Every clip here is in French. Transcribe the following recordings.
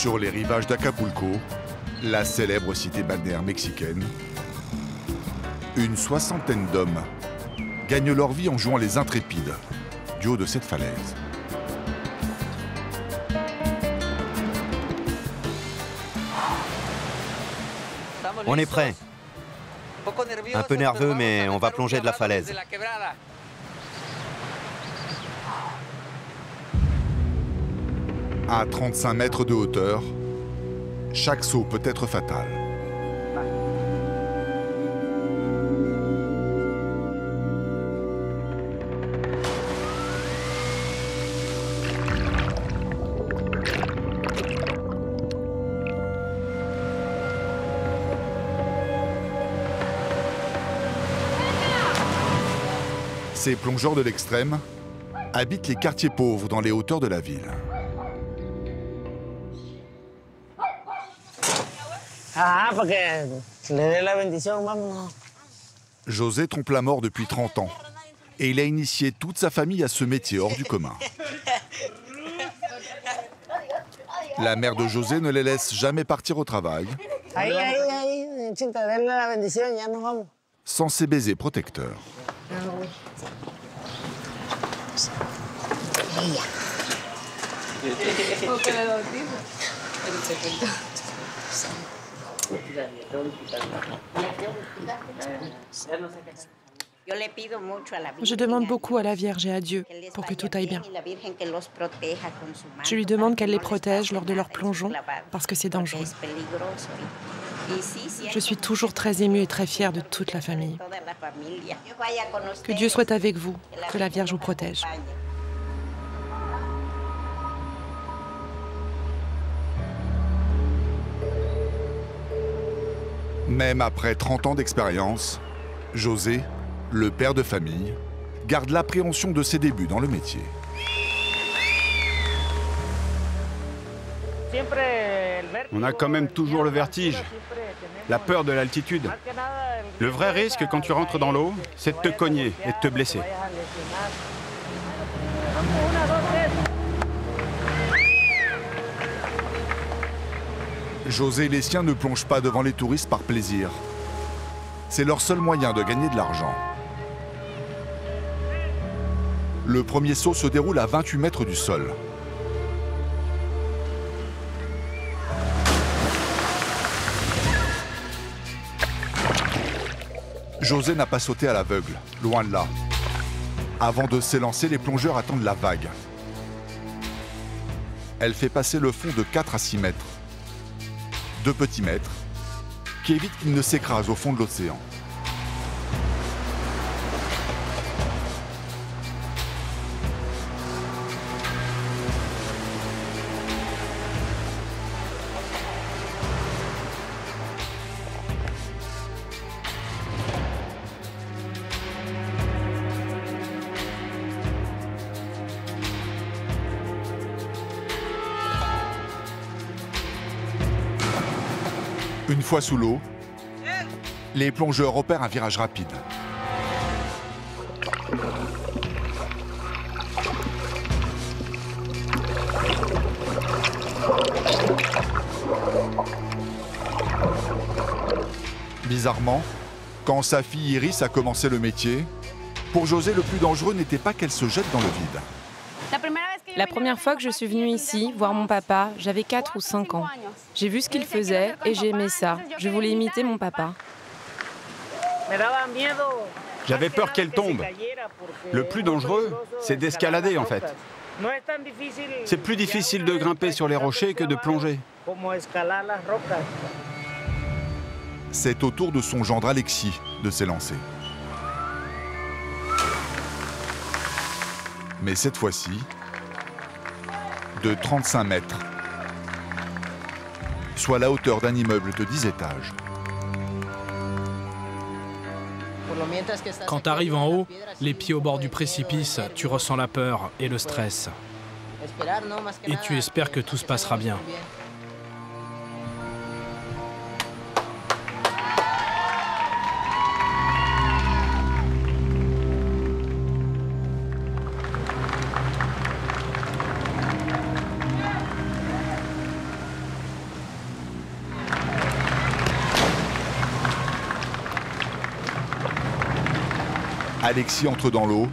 Sur les rivages d'Acapulco, la célèbre cité balnéaire mexicaine, une soixantaine d'hommes gagnent leur vie en jouant les intrépides du haut de cette falaise. On est prêt. Un peu nerveux, mais on va plonger de la falaise. À 35 mètres de hauteur, chaque saut peut être fatal. Ces plongeurs de l'extrême habitent les quartiers pauvres dans les hauteurs de la ville. José trompe la mort depuis 30 ans et il a initié toute sa famille à ce métier hors du commun. La mère de José ne les laisse jamais partir au travail sans ses baisers protecteurs. Je demande beaucoup à la Vierge et à Dieu pour que tout aille bien. Je lui demande qu'elle les protège lors de leur plongeon parce que c'est dangereux. Je suis toujours très émue et très fière de toute la famille. Que Dieu soit avec vous, que la Vierge vous protège. Même après 30 ans d'expérience, José, le père de famille, garde l'appréhension de ses débuts dans le métier. On a quand même toujours le vertige, la peur de l'altitude. Le vrai risque quand tu rentres dans l'eau, c'est de te cogner et de te blesser. José et les siens ne plongent pas devant les touristes par plaisir. C'est leur seul moyen de gagner de l'argent. Le premier saut se déroule à 28 mètres du sol. José n'a pas sauté à l'aveugle, loin de là. Avant de s'élancer, les plongeurs attendent la vague. Elle fait passer le fond de 4 à 6 mètres. 2 petits mètres, qui évitent qu'il ne s'écrase au fond de l'océan. Une fois sous l'eau, les plongeurs opèrent un virage rapide. Bizarrement, quand sa fille Iris a commencé le métier, pour José, le plus dangereux n'était pas qu'elle se jette dans le vide. La première fois que je suis venue ici, voir mon papa, j'avais 4 ou 5 ans. J'ai vu ce qu'il faisait et j'ai aimé ça. Je voulais imiter mon papa. J'avais peur qu'elle tombe. Le plus dangereux, c'est d'escalader en fait. C'est plus difficile de grimper sur les rochers que de plonger. C'est au tour de son gendre Alexis de s'élancer. Mais cette fois-ci, de 35 mètres, soit la hauteur d'un immeuble de 10 étages. Quand tu arrives en haut, les pieds au bord du précipice, tu ressens la peur et le stress. Et tu espères que tout se passera bien. Alexis entre dans l'eau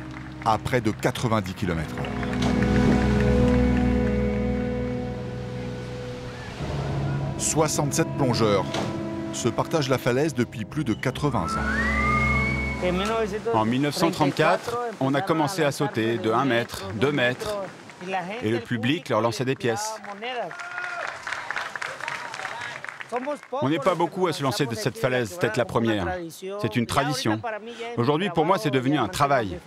à près de 90 km/h. « 67 plongeurs se partagent la falaise depuis plus de 80 ans. En 1934, on a commencé à sauter de 1 mètre, 2 mètres, et le public leur lançait des pièces. On n'est pas beaucoup à se lancer de cette falaise, c'était la première. C'est une tradition. Aujourd'hui, pour moi, c'est devenu un travail.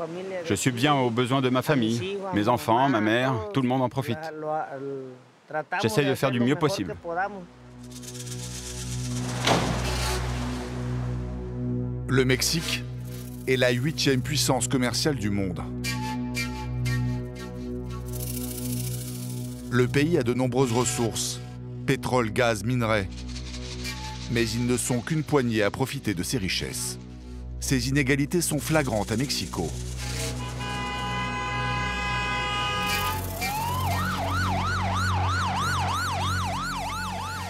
Je subviens aux besoins de ma famille, mes enfants, ma mère, tout le monde en profite. J'essaye de faire du mieux possible. Le Mexique est la 8e puissance commerciale du monde. Le pays a de nombreuses ressources, pétrole, gaz, minerais. Mais ils ne sont qu'une poignée à profiter de ces richesses. Ces inégalités sont flagrantes à Mexico.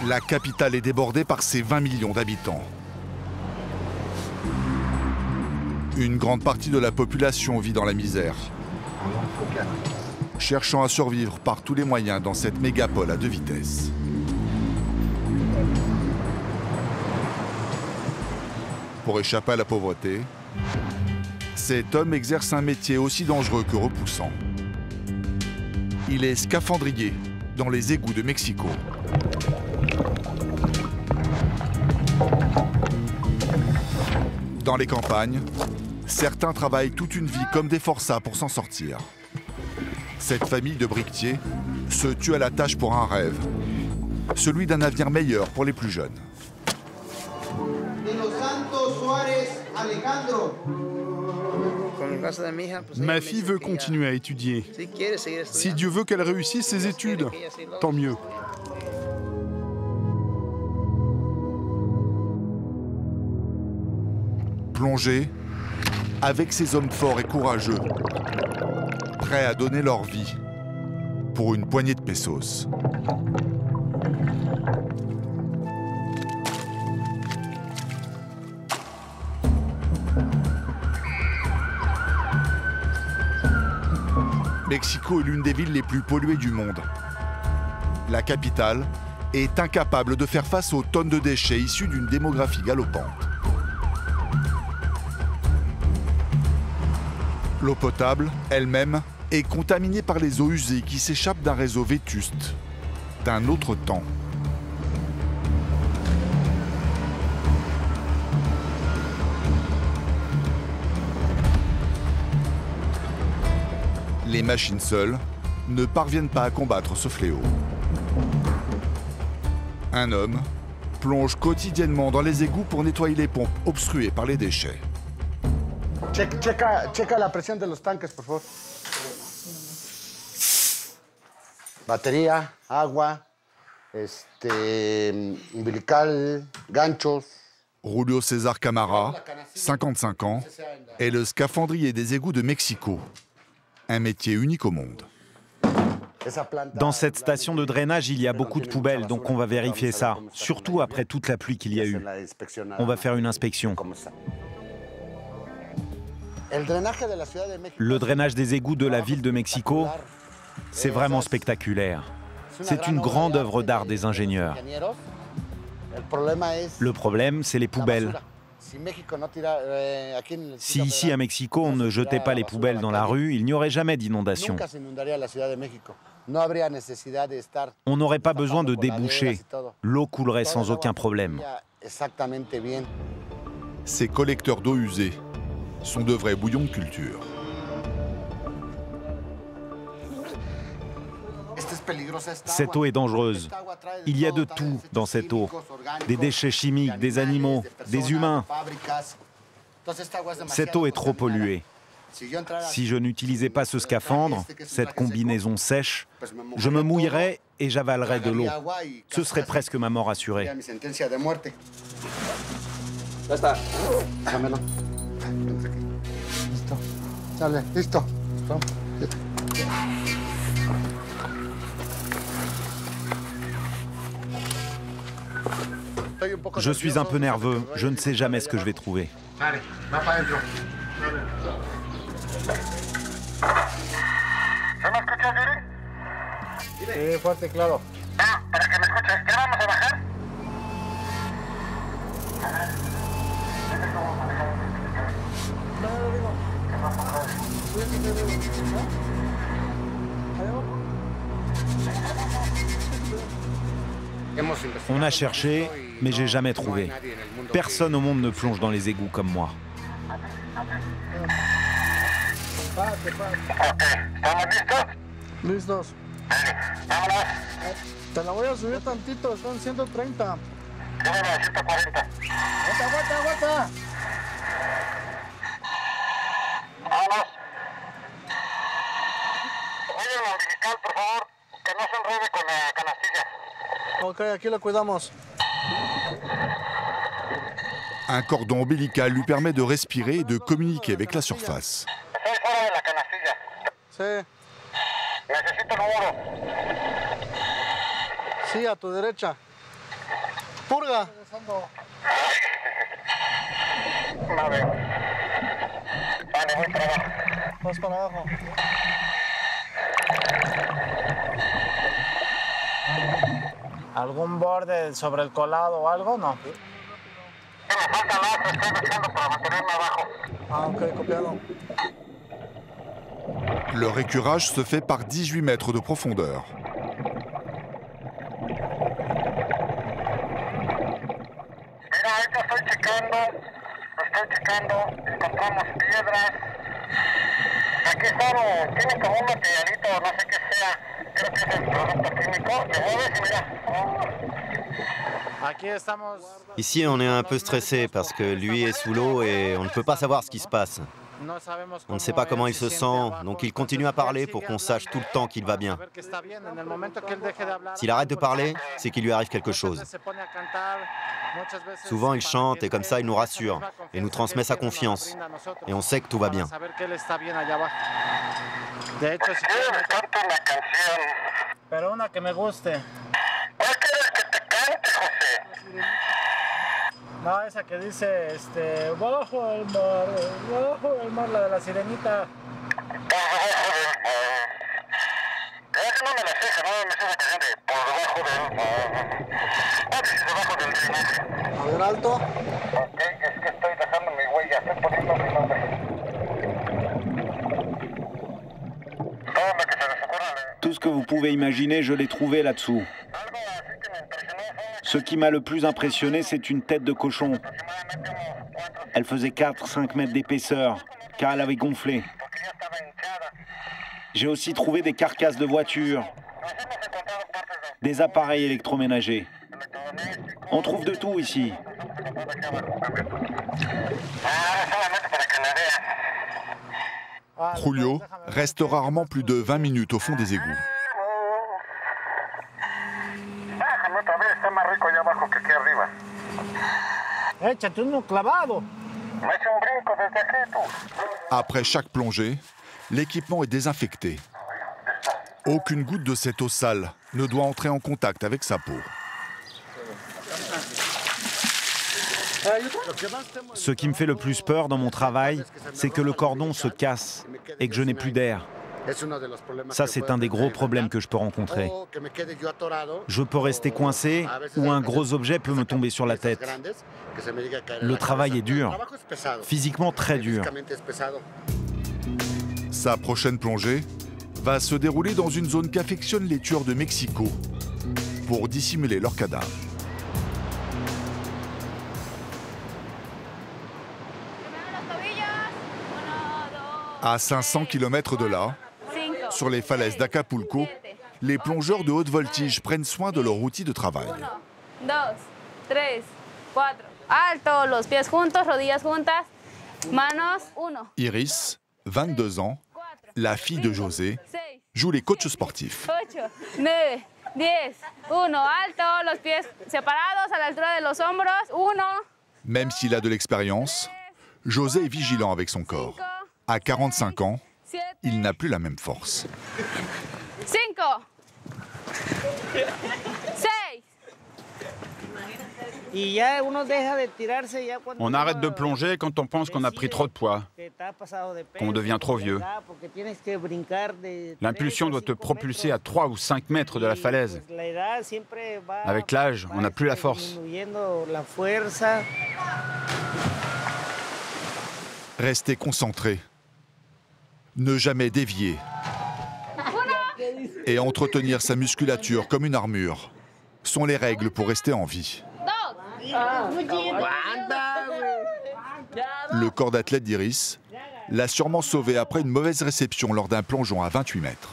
La capitale est débordée par ses 20 millions d'habitants. Une grande partie de la population vit dans la misère, cherchant à survivre par tous les moyens dans cette mégapole à 2 vitesses. Pour échapper à la pauvreté, cet homme exerce un métier aussi dangereux que repoussant. Il est scaphandrier dans les égouts de Mexico. Dans les campagnes, certains travaillent toute une vie comme des forçats pour s'en sortir. Cette famille de briquetiers se tue à la tâche pour un rêve, celui d'un avenir meilleur pour les plus jeunes. Ma fille veut continuer à étudier. Si Dieu veut qu'elle réussisse ses études, tant mieux. Plonger avec ces hommes forts et courageux, prêts à donner leur vie pour une poignée de pesos. Mexico est l'une des villes les plus polluées du monde. La capitale est incapable de faire face aux tonnes de déchets issus d'une démographie galopante. L'eau potable, elle-même, est contaminée par les eaux usées qui s'échappent d'un réseau vétuste, d'un autre temps. Les machines seules ne parviennent pas à combattre ce fléau. Un homme plonge quotidiennement dans les égouts pour nettoyer les pompes obstruées par les déchets. Checa la presión de los tanques, por favor. Batería, agua, umbilical, ganchos. Julio César Camara, 55 ans, est le scaphandrier des égouts de Mexico. Un métier unique au monde. Dans cette station de drainage, il y a beaucoup de poubelles, donc on va vérifier ça, surtout après toute la pluie qu'il y a eu. On va faire une inspection. Le drainage des égouts de la ville de Mexico, c'est vraiment spectaculaire. C'est une grande œuvre d'art des ingénieurs. Le problème, c'est les poubelles. Si ici à Mexico, on ne jetait pas les poubelles dans la rue, il n'y aurait jamais d'inondation. On n'aurait pas besoin de déboucher. L'eau coulerait sans aucun problème. Ces collecteurs d'eau usée sont de vrais bouillons de culture. Cette eau est dangereuse. Il y a de tout dans cette eau. Des déchets chimiques, des animaux, des humains. Cette eau est trop polluée. Si je n'utilisais pas ce scaphandre, cette combinaison sèche, je me mouillerais et j'avalerais de l'eau. Ce serait presque ma mort assurée. Je suis un peu nerveux, je ne sais jamais ce que je vais trouver. Sí, fuerte, claro. Para que me escuche, ¿ya vamos a bajar? On a cherché, mais j'ai jamais trouvé. Personne au monde ne plonge dans les égouts comme moi. Listos. Te la voy a subir tantito, están 130. 140. Aguanta. Vamos. Oye, el umbilical, por favor, que no se enrede con la canastilla. Ok, aquí lo cuidamos. Un cordon ombilical lui permet de respirer et de communiquer avec la surface. Estoy fuera de la canastilla. Sí. Necesito el muro. Sí, a tu derecha. Purga. No veo. Vale, voy para abajo. Vas para abajo. ¿Algún borde sobre el colado o algo? No. Me falta más, estoy buscando para mantenerme abajo. Ah, ok, copiado. Le récurage se fait par 18 mètres de profondeur. Mira, ahorita estoy checando, encontramos piedras. Aquí solo tiene como un materialito, no sé qué sea, creo que es el producto químico. Le mueves y mira. Aquí estamos. Ici, on est un peu stressé parce que lui est sous l'eau et on ne peut pas savoir ce qui se passe. On ne sait pas comment il se sent, donc il continue à parler pour qu'on sache tout le temps qu'il va bien. S'il arrête de parler, c'est qu'il lui arrive quelque chose. Souvent, il chante et comme ça, il nous rassure et nous transmet sa confiance. Et on sait que tout va bien. No, esa que dice, bajo el mar, la de la sirenita. Esa no me la sé, no me sé esa canción de por debajo del mar. A ver, alto. Ok, es que estoy dejando mi huella, estoy poniendo mi nombre. Todo lo que se les ocurra. Tout ce que vous pouvez imaginer, je l'ai trouvé là-dessous. Ce qui m'a le plus impressionné, c'est une tête de cochon. Elle faisait 4-5 mètres d'épaisseur, car elle avait gonflé. J'ai aussi trouvé des carcasses de voitures, des appareils électroménagers. On trouve de tout ici. Julio reste rarement plus de 20 minutes au fond des égouts. Está más rico allá abajo que aquí arriba. Échate uno clavado. Me echa un brinco desde aquí, tú. Après chaque plongée, l'équipement est désinfecté. Aucune goutte de cette eau sale ne doit entrer en contact avec sa peau. Ce qui me fait le plus peur dans mon travail, c'est que le cordon se casse et que je n'ai plus d'air. Ça, c'est un des gros problèmes que je peux rencontrer. Je peux rester coincé ou un gros objet peut me tomber sur la tête. Le travail est dur, physiquement très dur. Sa prochaine plongée va se dérouler dans une zone qu'affectionnent les tueurs de Mexico pour dissimuler leurs cadavres. À 500 km de là, sur les falaises d'Acapulco, les plongeurs de haute voltige prennent soin de leur outil de travail. 1, 2, 3, 4. Alto, los pies juntos, rodillas juntas, manos, 1. Iris, 22 ans, la fille de José, joue les coachs sportifs. 8, 9, 10. 1, alto, los pies separados a la altura de los hombros, 1. Même s'il a de l'expérience, José est vigilant avec son corps. À 45 ans, il n'a plus la même force. 5, 6, On arrête de plonger quand on pense qu'on a pris trop de poids, qu'on devient trop vieux. L'impulsion doit te propulser à 3 ou 5 mètres de la falaise. Avec l'âge, on n'a plus la force. Rester concentré. Ne jamais dévier. Et entretenir sa musculature comme une armure sont les règles pour rester en vie. Le corps d'athlète d'Iris l'a sûrement sauvé après une mauvaise réception lors d'un plongeon à 28 mètres.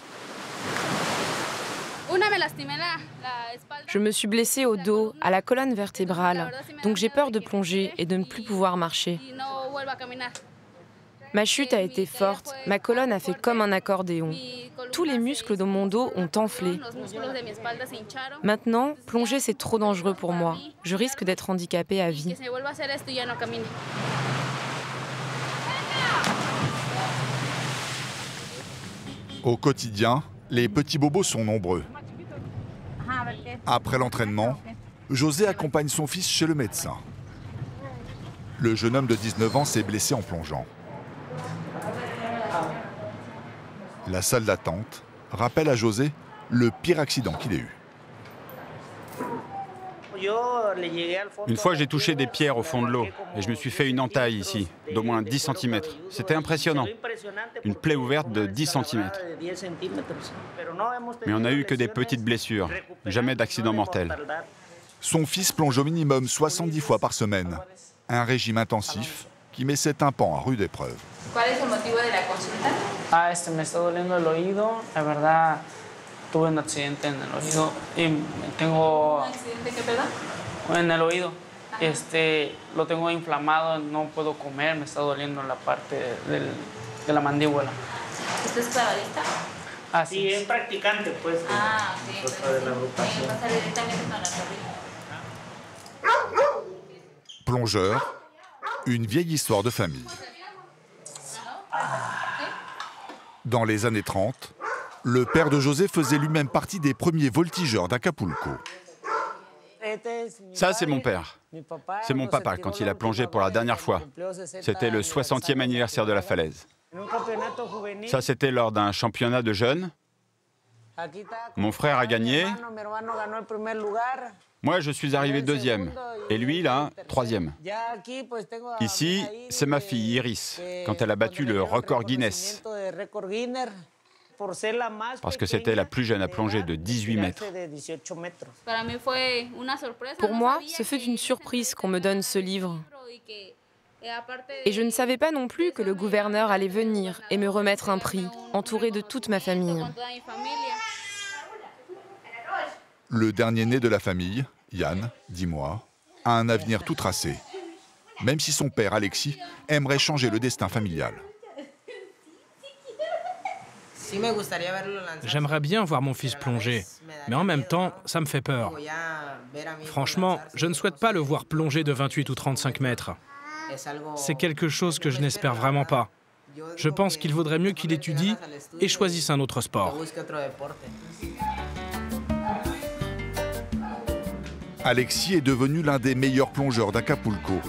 Je me suis blessée au dos, à la colonne vertébrale, donc j'ai peur de plonger et de ne plus pouvoir marcher. Ma chute a été forte, ma colonne a fait comme un accordéon. Tous les muscles de mon dos ont enflé. Maintenant, plonger c'est trop dangereux pour moi. Je risque d'être handicapée à vie. Au quotidien, les petits bobos sont nombreux. Après l'entraînement, José accompagne son fils chez le médecin. Le jeune homme de 19 ans s'est blessé en plongeant. La salle d'attente rappelle à José le pire accident qu'il ait eu. Une fois, j'ai touché des pierres au fond de l'eau et je me suis fait une entaille ici, d'au moins 10 cm. C'était impressionnant. Une plaie ouverte de 10 cm. Mais on n'a eu que des petites blessures, jamais d'accident mortel. Son fils plonge au minimum 70 fois par semaine. Un régime intensif qui met cet tympan à rude épreuve. ¿Cuál es el motivo de la consulta? Me está doliendo el oído. La verdad, tuve un accidente en el oído y tengo... ¿Un accidente qué, perdón? En el oído. Lo tengo inflamado, no puedo comer, me está doliendo la parte de la mandíbula. ¿Usted es clavadista? Sí, es practicante, pues. Ok. De la agrupación. Pasa directamente con la rodilla. Plongeur, une vieille histoire de famille. Dans les années 30, le père de José faisait lui-même partie des premiers voltigeurs d'Acapulco. Ça, c'est mon père. C'est mon papa quand il a plongé pour la dernière fois. C'était le 60e anniversaire de la falaise. Ça, c'était lors d'un championnat de jeunes. Mon frère a gagné. Moi, je suis arrivé 2e. Et lui, là, 3e. Ici, c'est ma fille, Iris, quand elle a battu le record Guinness. Parce que c'était la plus jeune à plonger de 18 mètres. Pour moi, ce fut une surprise qu'on me donne ce livre. Et je ne savais pas non plus que le gouverneur allait venir et me remettre un prix, entouré de toute ma famille. Le dernier né de la famille, Yann, 10 mois, a un avenir tout tracé. Même si son père, Alexis, aimerait changer le destin familial. J'aimerais bien voir mon fils plonger, mais en même temps, ça me fait peur. Franchement, je ne souhaite pas le voir plonger de 28 ou 35 mètres. C'est quelque chose que je n'espère vraiment pas. Je pense qu'il vaudrait mieux qu'il étudie et choisisse un autre sport. Alexis est devenu l'un des meilleurs plongeurs d'Acapulco.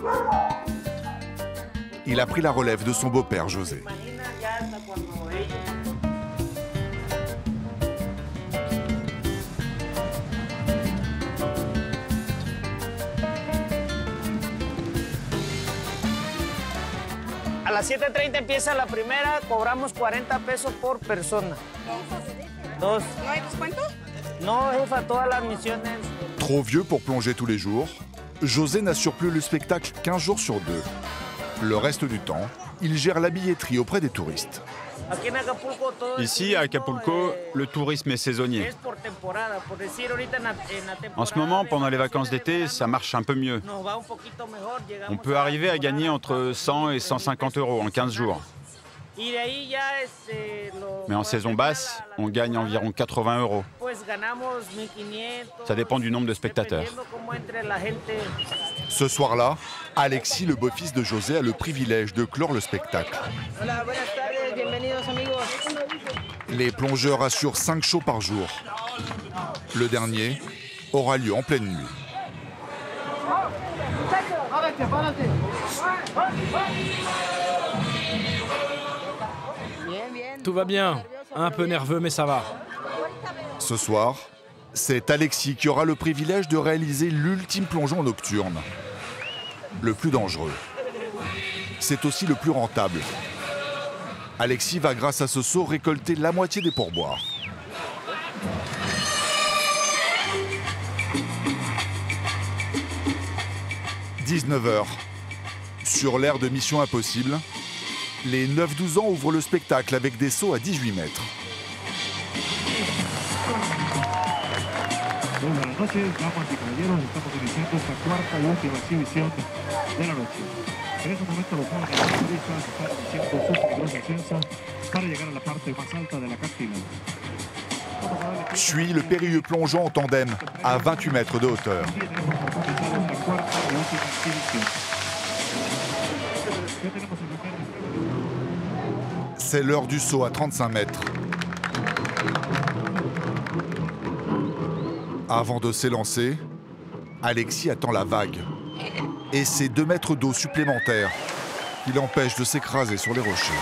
Il a pris la relève de son beau-père, José. A las 7:30 empieza la primera, cobramos 40 pesos por persona. Dos. ¿No hay descuento? No, jefa, todas las misiones. Trop vieux pour plonger tous les jours, José n'assure plus le spectacle qu'1 jour sur 2. Le reste du temps, il gère la billetterie auprès des touristes. Ici, à Acapulco, le tourisme est saisonnier. En ce moment, pendant les vacances d'été, ça marche un peu mieux. On peut arriver à gagner entre 100 et 150 euros en 15 jours. Mais en saison basse, on gagne environ 80 euros. Ça dépend du nombre de spectateurs. Ce soir-là, Alexis, le beau-fils de José, a le privilège de clore le spectacle. Les plongeurs assurent 5 shows par jour. Le dernier aura lieu en pleine nuit. Tout va bien. Un peu nerveux, mais ça va. Ce soir, c'est Alexis qui aura le privilège de réaliser l'ultime plongeon nocturne. Le plus dangereux. C'est aussi le plus rentable. Alexis va, grâce à ce saut, récolter la moitié des pourboires. « 19h. Sur l'aire de Mission Impossible, les 9-12 ans ouvrent le spectacle avec des sauts à 18 mètres. Suit le périlleux plongeon en tandem à 28 mètres de hauteur. C'est l'heure du saut à 35 mètres. Avant de s'élancer, Alexis attend la vague et ses 2 mètres d'eau supplémentaires qui l'empêchent de s'écraser sur les rochers.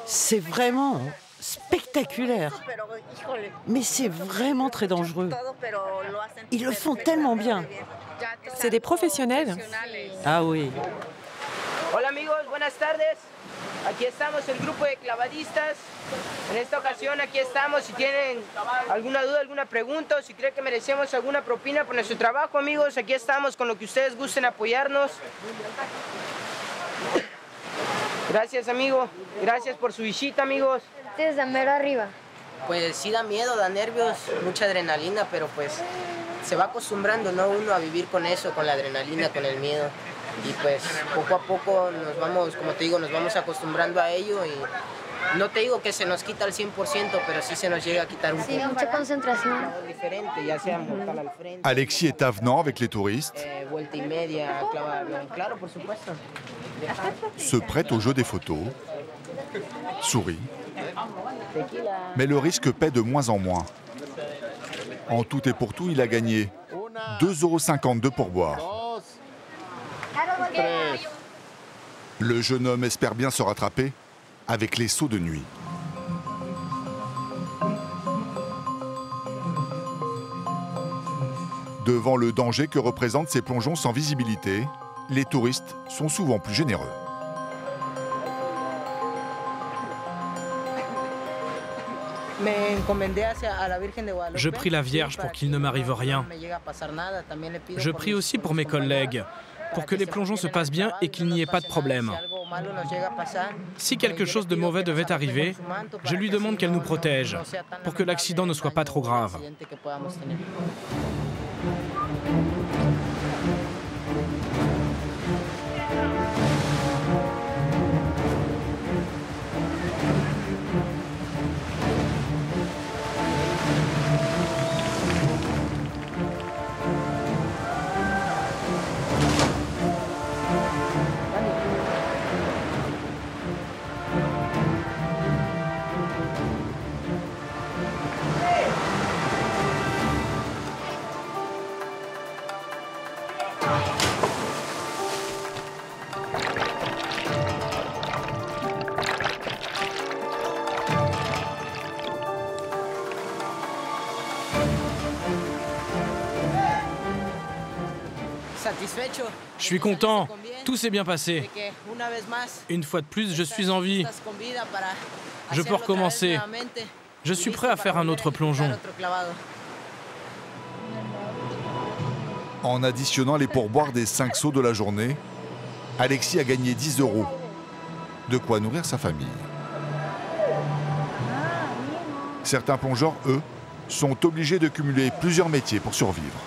C'est vraiment spectaculaire. Mais c'est vraiment très dangereux. Ils le font tellement bien. C'est des professionnels. Ah oui. Hola amigos, buenas tardes. Aquí estamos el grupo de clavadistas. En esta ocasión aquí estamos. Si tienen alguna duda, alguna pregunta, o si creen que merecemos alguna propina por nuestro trabajo, amigos, aquí estamos con lo que ustedes gusten apoyarnos. Gracias, amigo. Gracias por su visita, amigos. Desde mero arriba. Pues sí da miedo, da nervios, mucha adrenalina, pero pues se va acostumbrando, ¿no? Uno a vivir con eso, con la adrenalina, con el miedo. Y pues poco a poco nos vamos, como te digo, nos vamos acostumbrando a ello y no te digo que se nos quita al 100%, pero sí se nos llega a quitar un poco. Sí, mucha concentración. Diferente, ya sea mortal al frente. Alexis est avenant avec les touristes, Vuelta y media, clavado, claro, por supuesto. se prête au jeu des photos, sourit, mais le risque paie de moins en moins. En tout et pour tout, il a gagné 2,50 € de pourboire. Le jeune homme espère bien se rattraper avec les sauts de nuit. Devant le danger que représentent ces plongeons sans visibilité, les touristes sont souvent plus généreux. Je prie la Vierge pour qu'il ne m'arrive rien. Je prie aussi pour mes collègues, pour que les plongeons se passent bien et qu'il n'y ait pas de problème. Si quelque chose de mauvais devait arriver, je lui demande qu'elle nous protège, pour que l'accident ne soit pas trop grave. Je suis content, tout s'est bien passé. Une fois de plus, je suis en vie. Je peux recommencer. Je suis prêt à faire un autre plongeon. En additionnant les pourboires des 5 sauts de la journée, Alexis a gagné 10 €. De quoi nourrir sa famille. Certains plongeurs, eux, sont obligés de cumuler plusieurs métiers pour survivre.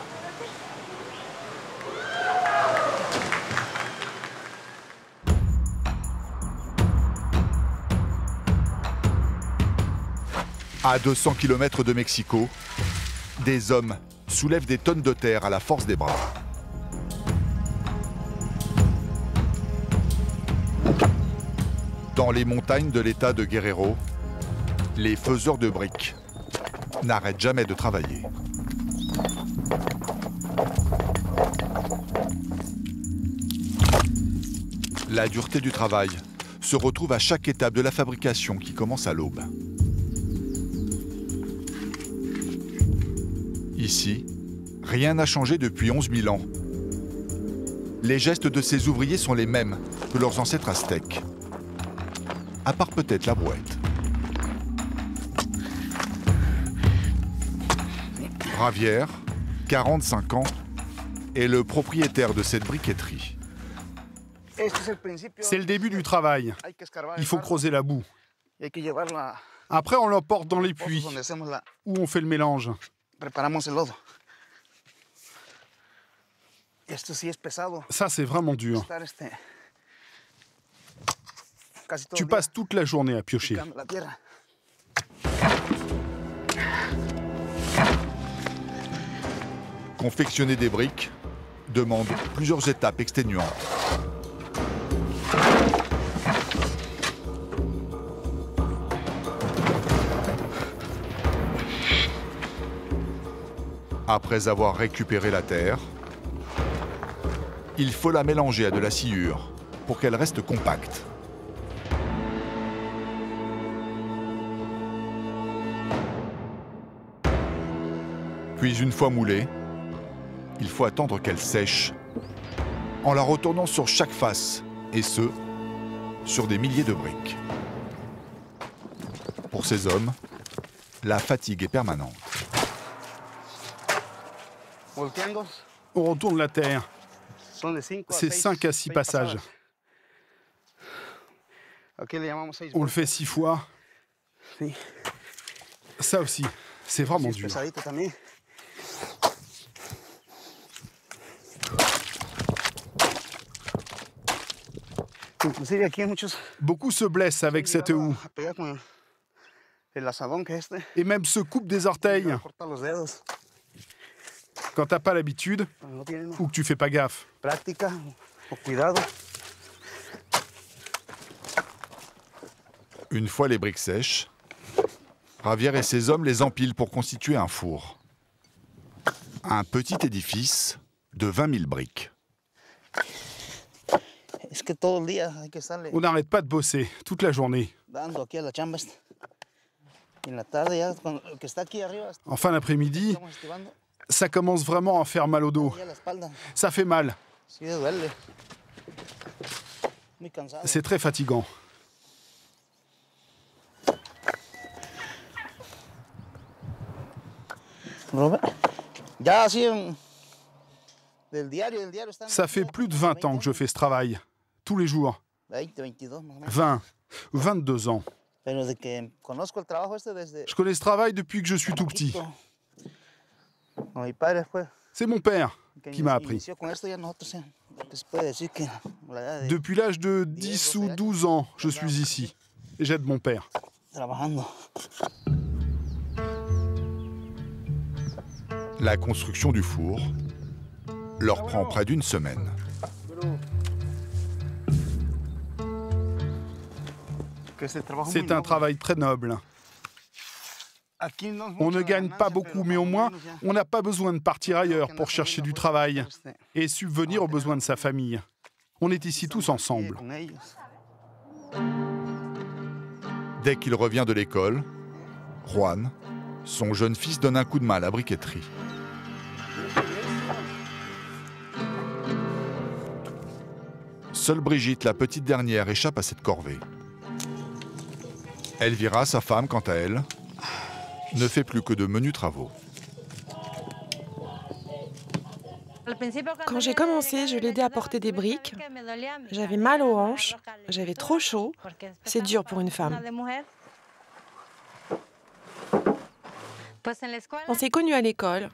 À 200 km de Mexico, des hommes soulèvent des tonnes de terre à la force des bras. Dans les montagnes de l'État de Guerrero, les faiseurs de briques n'arrêtent jamais de travailler. La dureté du travail se retrouve à chaque étape de la fabrication qui commence à l'aube. Ici, rien n'a changé depuis 11 000 ans. Les gestes de ces ouvriers sont les mêmes que leurs ancêtres aztèques, à part peut-être la brouette. Javier, 45 ans, est le propriétaire de cette briqueterie. C'est le début du travail. Il faut creuser la boue. Après, on l'emporte dans les puits, où on fait le mélange. Ça, c'est vraiment dur. Tu passes toute la journée à piocher. Confectionner des briques demande plusieurs étapes exténuantes. Après avoir récupéré la terre, il faut la mélanger à de la sciure pour qu'elle reste compacte. Puis une fois moulée, il faut attendre qu'elle sèche en la retournant sur chaque face, et ce, sur des milliers de briques. Pour ces hommes, la fatigue est permanente. On retourne la terre. C'est 5 à 6 passages. On le fait 6 fois. Ça aussi, c'est vraiment dur. Beaucoup se blessent avec cette houe. Et même se coupent des orteils. Quand t'as pas l'habitude, ou que tu fais pas gaffe. Une fois les briques sèches, Javier et ses hommes les empilent pour constituer un four. Un petit édifice de 20 000 briques. On n'arrête pas de bosser toute la journée. En fin d'après-midi, ça commence vraiment à faire mal au dos. Ça fait mal. C'est très fatigant. Ça fait plus de 20 ans que je fais ce travail, tous les jours. 20, 22 ans. Je connais ce travail depuis que je suis tout petit. C'est mon père qui m'a appris. Depuis l'âge de 10 ou 12 ans, je suis ici et j'aide mon père. La construction du four leur prend près d'une semaine. C'est un travail très noble. On ne gagne pas beaucoup, mais au moins, on n'a pas besoin de partir ailleurs pour chercher du travail et subvenir aux besoins de sa famille. On est ici tous ensemble. Dès qu'il revient de l'école, Juan, son jeune fils, donne un coup de main à la briqueterie. Seule Brigitte, la petite dernière, échappe à cette corvée. Elvira, sa femme, quant à elle, ne fait plus que de menus travaux. Quand j'ai commencé, je l'aidais à porter des briques. J'avais mal aux hanches, j'avais trop chaud. C'est dur pour une femme. On s'est connus à l'école.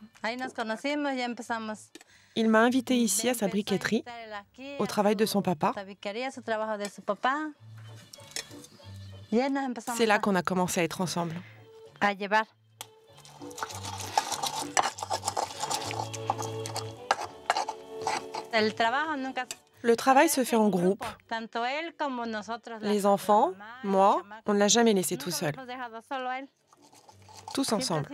Il m'a invité ici à sa briqueterie, au travail de son papa. C'est là qu'on a commencé à être ensemble. a llevar. Le travail se fait en groupe. Les enfants, moi, on ne l'a jamais laissé tout seul. Tous ensemble.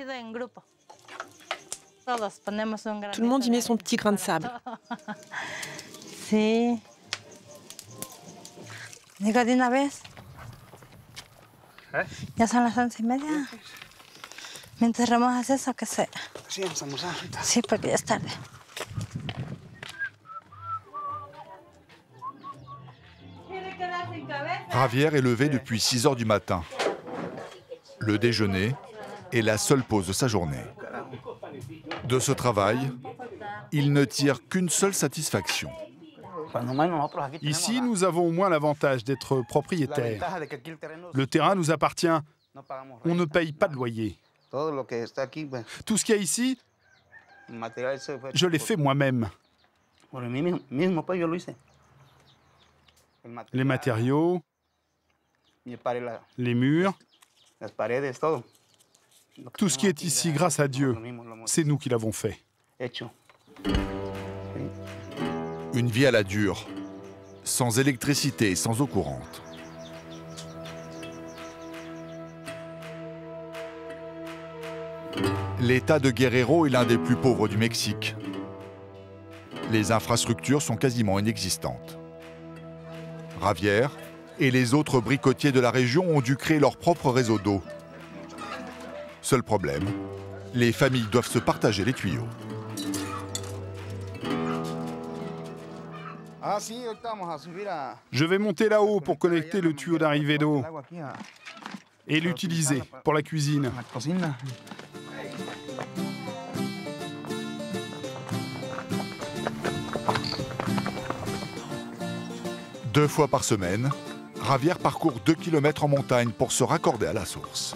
Tout le monde y met son petit grain de sable. Sí. Digo de una vez. Ya son las 11:30. Mientras remojas eso, que se... Sí, porque ya es tarde. Javier est levé depuis 6 heures du matin. Le déjeuner est la seule pause de sa journée. De ce travail, il ne tire qu'une seule satisfaction. Ici, nous avons au moins l'avantage d'être propriétaires. Le terrain nous appartient. On ne paye pas de loyer. Tout ce qu'il y a ici, je l'ai fait moi-même. Les matériaux, les murs, tout ce qui est ici, grâce à Dieu, c'est nous qui l'avons fait. Une vie à la dure, sans électricité et sans eau courante. L'État de Guerrero est l'un des plus pauvres du Mexique. Les infrastructures sont quasiment inexistantes. Javier et les autres bricotiers de la région ont dû créer leur propre réseau d'eau. Seul problème, les familles doivent se partager les tuyaux. Je vais monter là-haut pour connecter le tuyau d'arrivée d'eau et l'utiliser pour la cuisine. Deux fois par semaine, Javier parcourt 2 km en montagne pour se raccorder à la source.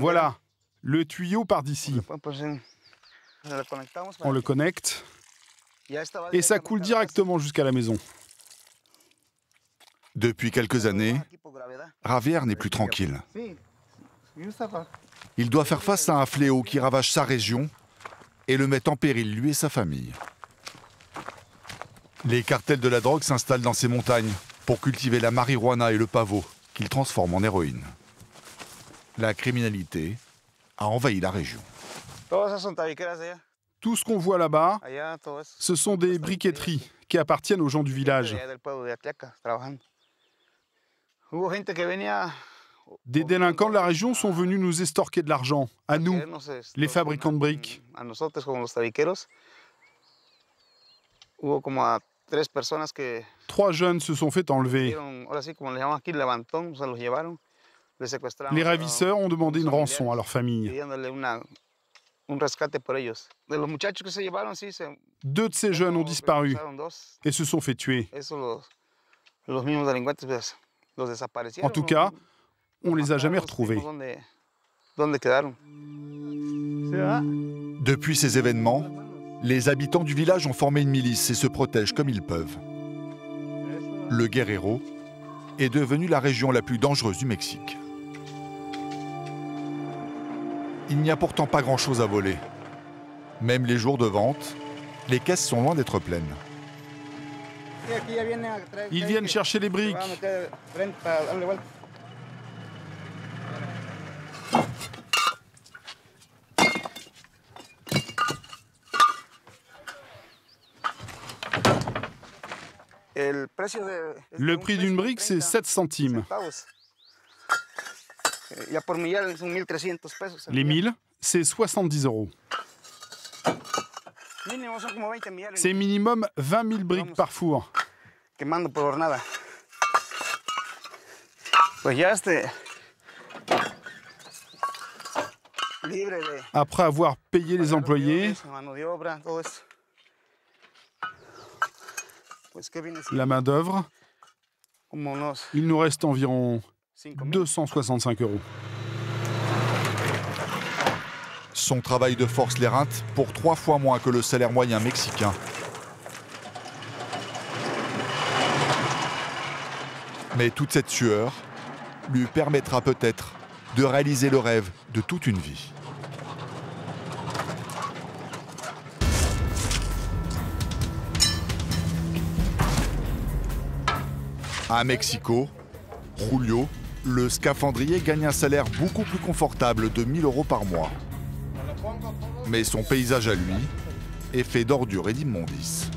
Voilà, le tuyau part d'ici. On le connecte et ça coule directement jusqu'à la maison. Depuis quelques années, Javier n'est plus tranquille. Il doit faire face à un fléau qui ravage sa région et le met en péril, lui et sa famille. Les cartels de la drogue s'installent dans ces montagnes pour cultiver la marijuana et le pavot qu'ils transforment en héroïne. La criminalité a envahi la région. Tout ce qu'on voit là-bas, ce sont des briqueteries qui appartiennent aux gens du village. Des délinquants de la région sont venus nous estorquer de l'argent, à nous, les fabricants de briques. 3 jeunes se sont fait enlever. Les ravisseurs ont demandé une rançon à leur famille. 2 de ces jeunes ont disparu et se sont fait tuer. En tout cas, on ne les a jamais retrouvés. Depuis ces événements, les habitants du village ont formé une milice et se protègent comme ils peuvent. Le Guerrero est devenu la région la plus dangereuse du Mexique. Il n'y a pourtant pas grand-chose à voler. Même les jours de vente, les caisses sont loin d'être pleines. Ils viennent chercher les briques. Le prix d'une brique, c'est 7 centimes. Les 1000, c'est 70 €. C'est minimum 20 000 briques par four. Après avoir payé les employés, la main-d'œuvre, il nous reste environ 265 €. Son travail de force l'éreinte pour 3 fois moins que le salaire moyen mexicain. Mais toute cette sueur lui permettra peut-être de réaliser le rêve de toute une vie. À Mexico, Julio, le scaphandrier, gagne un salaire beaucoup plus confortable de 1 000 € par mois. Mais son paysage à lui est fait d'ordures et d'immondices.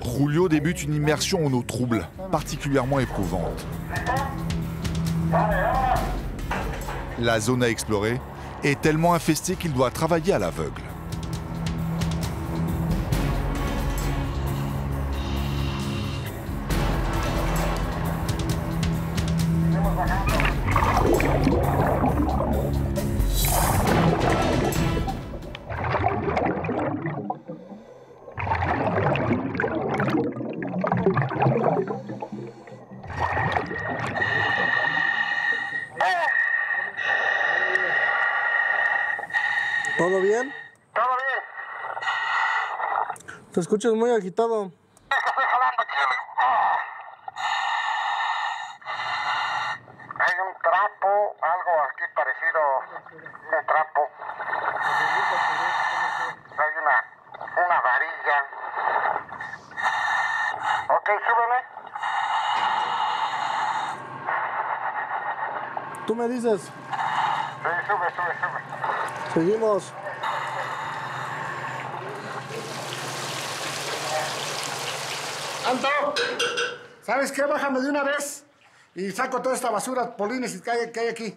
Julio débute une immersion en eau trouble, particulièrement éprouvante. La zone à explorer est tellement infestée qu'il doit travailler à l'aveugle. ¿Todo bien? Todo bien. Te escuchas muy agitado. Estoy jalando, Chile. Hay un trapo, algo aquí parecido de trapo. Hay una varilla. Ok, súbele. ¿Tú me dices? Sí, sube. Seguimos. ¡Anto! ¿Sabes qué? Bájame de una vez y saco toda esta basura, polines que hay aquí.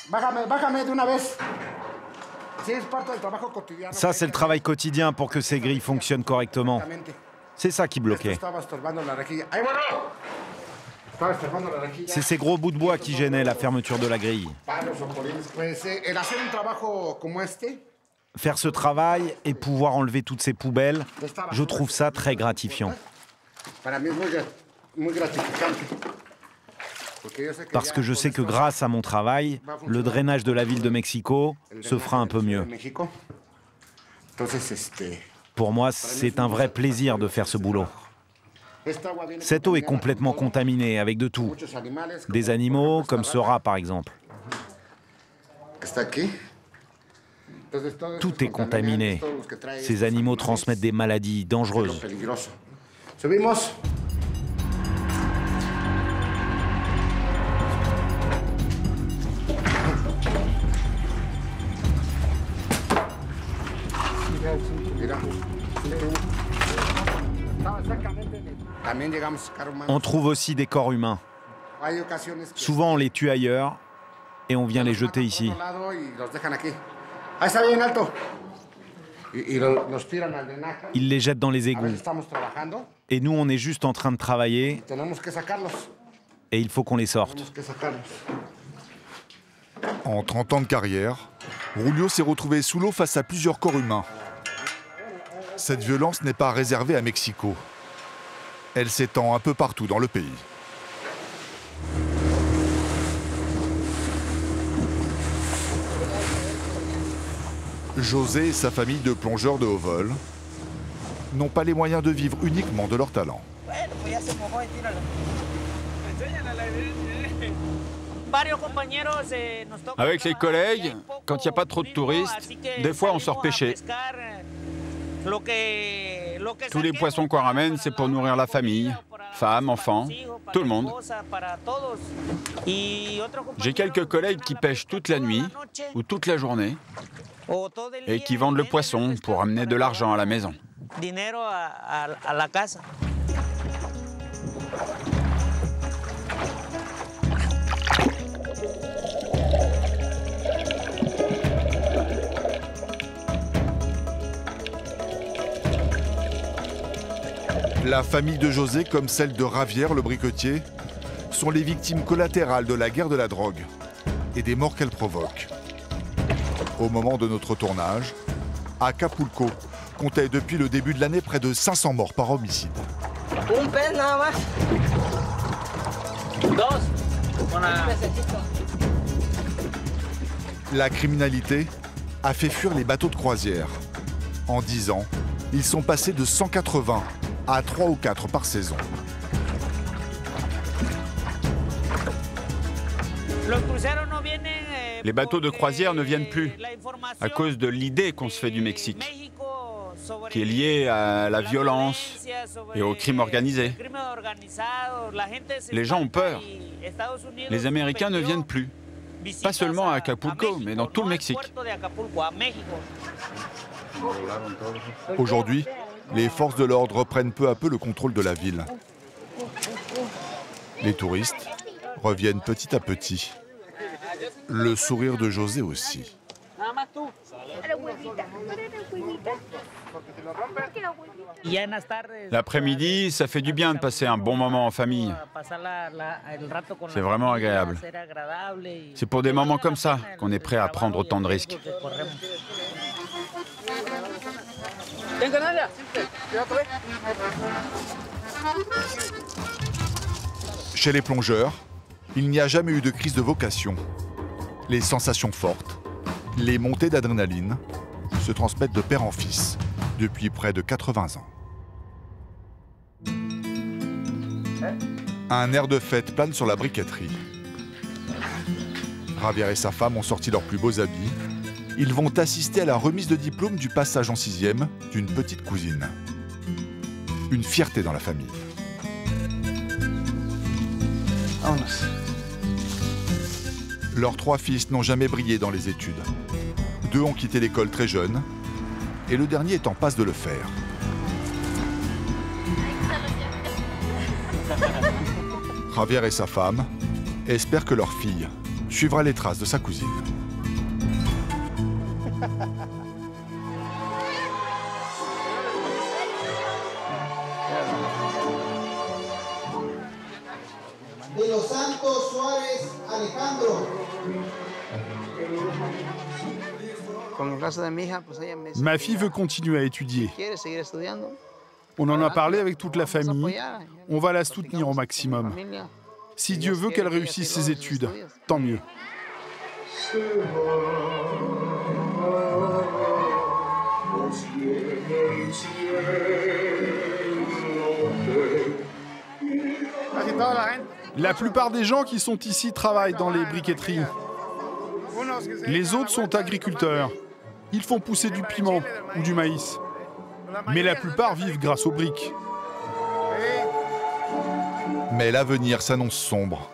Bájame de una vez. Sí, es parte del trabajo cotidiano. Ça, c'est le travail quotidien pour que ces grilles fonctionnent correctement. C'est ça qui bloquait. C'est ces gros bouts de bois qui gênaient la fermeture de la grille. Faire ce travail et pouvoir enlever toutes ces poubelles, je trouve ça très gratifiant. Parce que je sais que grâce à mon travail, le drainage de la ville de Mexico se fera un peu mieux. Pour moi, c'est un vrai plaisir de faire ce boulot. Cette eau est complètement contaminée avec de tout. Des animaux, comme ce rat par exemple. Tout est contaminé. Ces animaux transmettent des maladies dangereuses. On trouve aussi des corps humains. Souvent, on les tue ailleurs et on vient les jeter ici. Ils les jettent dans les égouts. Et nous, on est juste en train de travailler et il faut qu'on les sorte. En 30 ans de carrière, Julio s'est retrouvé sous l'eau face à plusieurs corps humains. Cette violence n'est pas réservée à Mexico. Elle s'étend un peu partout dans le pays. José et sa famille de plongeurs de haut vol n'ont pas les moyens de vivre uniquement de leur talent. Avec les collègues, quand il n'y a pas trop de touristes, des fois on sort pêcher. Tous les poissons qu'on ramène, c'est pour nourrir la famille, femmes, enfants, tout le monde. J'ai quelques collègues qui pêchent toute la nuit ou toute la journée et qui vendent le poisson pour amener de l'argent à la maison. La famille de José, comme celle de Javier, le briquetier, sont les victimes collatérales de la guerre de la drogue et des morts qu'elle provoque. Au moment de notre tournage, Acapulco comptait depuis le début de l'année près de 500 morts par homicide. La criminalité a fait fuir les bateaux de croisière. En 10 ans, ils sont passés de 180 à 3 ou 4 par saison. Les bateaux de croisière ne viennent plus à cause de l'idée qu'on se fait du Mexique, qui est liée à la violence et au crime organisé. Les gens ont peur. Les Américains ne viennent plus. Pas seulement à Acapulco, mais dans tout le Mexique. Aujourd'hui, les forces de l'ordre reprennent peu à peu le contrôle de la ville. Les touristes reviennent petit à petit. Le sourire de José aussi. L'après-midi, ça fait du bien de passer un bon moment en famille. C'est vraiment agréable. C'est pour des moments comme ça qu'on est prêt à prendre autant de risques. Chez les plongeurs, il n'y a jamais eu de crise de vocation. Les sensations fortes, les montées d'adrénaline se transmettent de père en fils depuis près de 80 ans. Un air de fête plane sur la briqueterie. Javier et sa femme ont sorti leurs plus beaux habits. Ils vont assister à la remise de diplôme du passage en 6e d'une petite cousine. Une fierté dans la famille. Leurs 3 fils n'ont jamais brillé dans les études. 2 ont quitté l'école très jeunes et le dernier est en passe de le faire. Javier et sa femme espèrent que leur fille suivra les traces de sa cousine. De los Santos Suárez Alejandro. Ma fille veut continuer à étudier. On en a parlé avec toute la famille. On va la soutenir au maximum. Si Dieu veut qu'elle réussisse ses études, tant mieux. La plupart des gens qui sont ici travaillent dans les briqueteries. Les autres sont agriculteurs. Ils font pousser du piment ou du maïs. Mais la plupart vivent grâce aux briques. Mais l'avenir s'annonce sombre.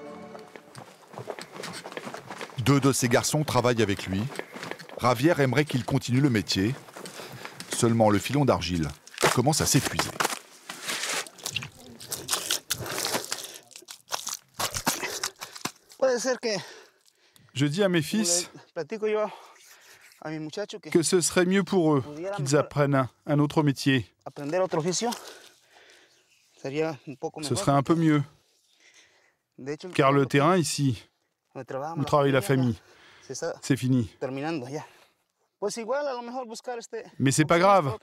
2 de ses garçons travaillent avec lui. Javier aimerait qu'il continue le métier. Seulement le filon d'argile commence à s'épuiser. Je dis à mes fils que ce serait mieux pour eux qu'ils apprennent un autre métier. Ce serait un peu mieux. Car le terrain ici, où travaille la famille, c'est fini. Mais c'est pas grave.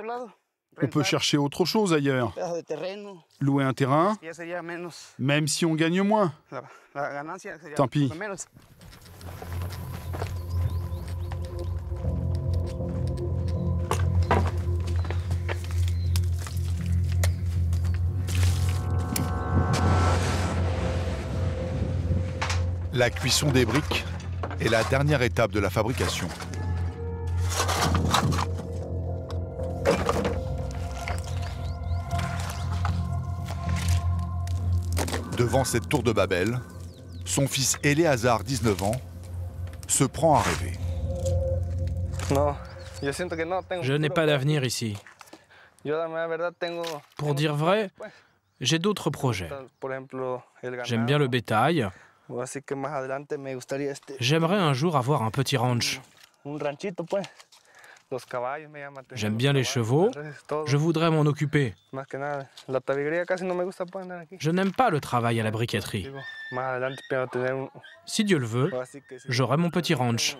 On peut chercher autre chose ailleurs. Louer un terrain, même si on gagne moins. Tant pis. La cuisson des briques est la dernière étape de la fabrication. Devant cette tour de Babel, son fils Éléazar, 19 ans, se prend à rêver. Je n'ai pas d'avenir ici. Pour dire vrai, j'ai d'autres projets. J'aime bien le bétail. J'aimerais un jour avoir un petit ranch. J'aime bien les chevaux. Je voudrais m'en occuper. Je n'aime pas le travail à la briqueterie. Si Dieu le veut, j'aurai mon petit ranch.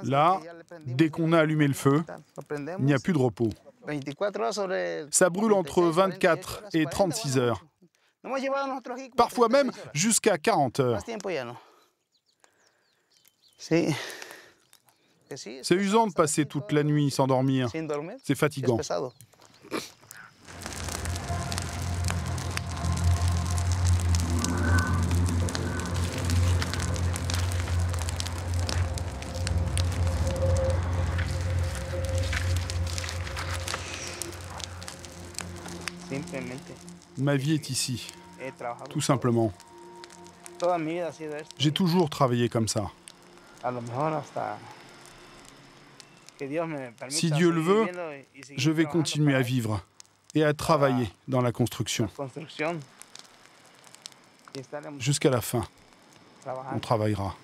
Là, dès qu'on a allumé le feu, il n'y a plus de repos. Ça brûle entre 24 et 36 heures. Parfois même jusqu'à 40 heures. C'est usant de passer toute la nuit sans dormir. C'est fatigant. Ma vie est ici, tout simplement. J'ai toujours travaillé comme ça. Si Dieu le veut, je vais continuer à vivre et à travailler dans la construction. Jusqu'à la fin, on travaillera.